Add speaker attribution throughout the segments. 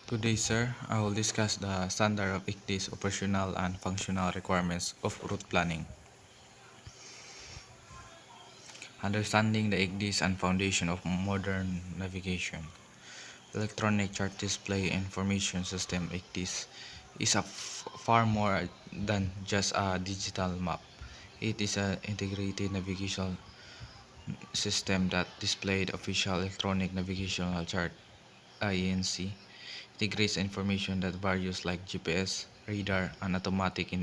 Speaker 1: Good day, sir. I will discuss the standard of ICD's operational and functional requirements of route planning. Understanding the ICDs and foundation of modern navigation. Electronic chart display information system ICDs is far more than just a digital map. It is an integrated navigation system that displayed official electronic navigational chart INC integrates information that varies like GPS, radar, and automatic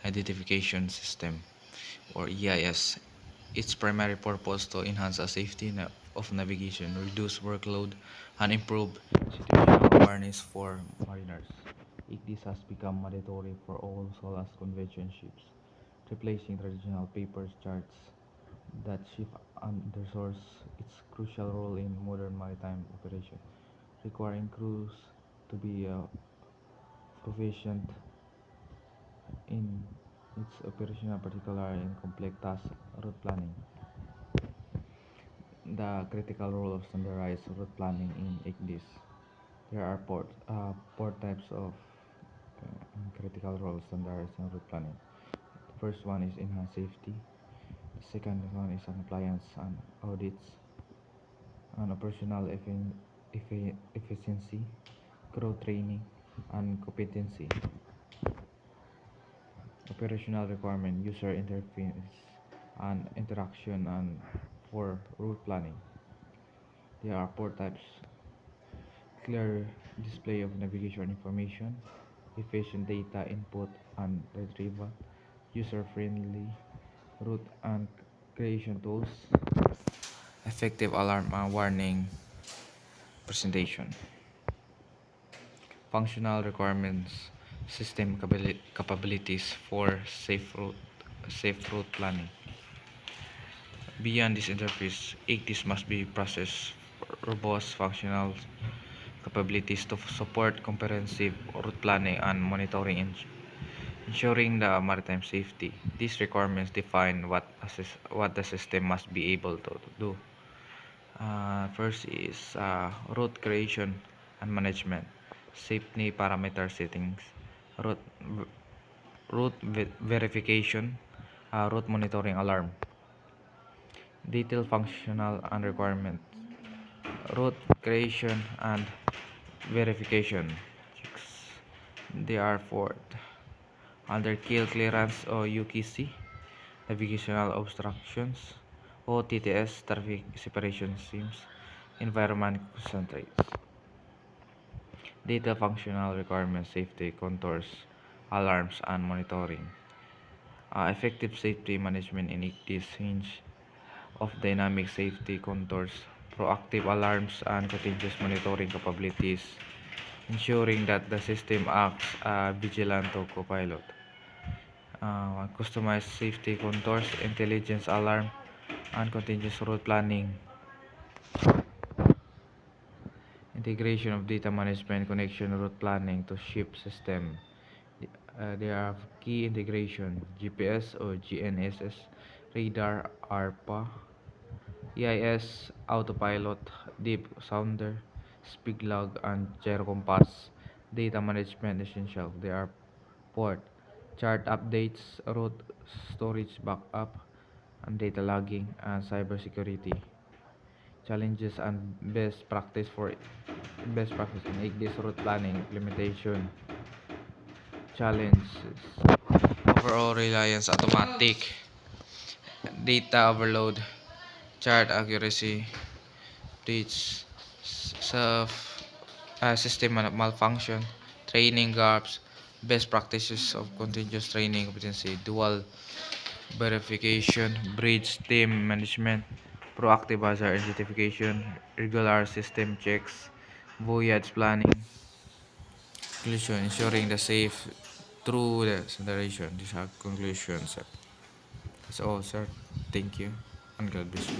Speaker 1: identification system or EIS. Its primary purpose to enhance the safety of navigation, reduce workload, and improve situational awareness for mariners. ICDIS has become mandatory for all SOLAS convention ships, replacing traditional paper charts that ship undersource its crucial role in modern maritime operation, requiring crews to be proficient in its operational, particularly in complex task route planning. The critical role of standardized route planning in ICDIS. There are four types of critical roles standardized in route planning. The first one is enhanced safety. The second one is compliance and audits, and operational efficiency, crew training, and competency. Operational requirement, user interface, and interaction, and for route planning. There are four types: clear display of navigation information, efficient data input and retrieval, user-friendly route and creation tools, effective alarm and warning presentation. Functional requirements, system capabilities for safe route planning. Beyond this interface, ICDIS must be processed robust functional capabilities to support comprehensive route planning and monitoring, ensuring the maritime safety. These requirements define what the system must be able to do. First is route creation and management, safety parameter settings, route verification, route monitoring alarm, detailed functional and requirement, route creation and verification. They are for under kill clearance or UKC, navigational obstructions, OTTS, traffic separation schemes, environment concentrates. Data functional requirements, safety contours, alarms, and monitoring. Effective safety management in ICDIS hinge of dynamic safety contours, proactive alarms, and continuous monitoring capabilities, ensuring that the system acts vigilant to co-pilot. Customized safety contours, intelligence alarm, and continuous route planning. Integration of data management connection route planning to ship system. There are key integration: GPS or GNSS, radar, ARPA, EIS, autopilot, deep sounder, speed log, and gyro compass. Data management essential. There are port, chart updates, route storage backup, and data logging, and cybersecurity. Challenges and best practice in ICDIS route planning implementation. Challenges: overall reliance, automatic data overload, chart accuracy, reach, self system malfunction, training gaps, best practices of continuous training competency, dual verification, bridge team management, proactive hazard identification, regular system checks, voyage planning, conclusion, ensuring the safe through the consideration. These are conclusions, sir. That's all, sir. Thank you, and God bless you.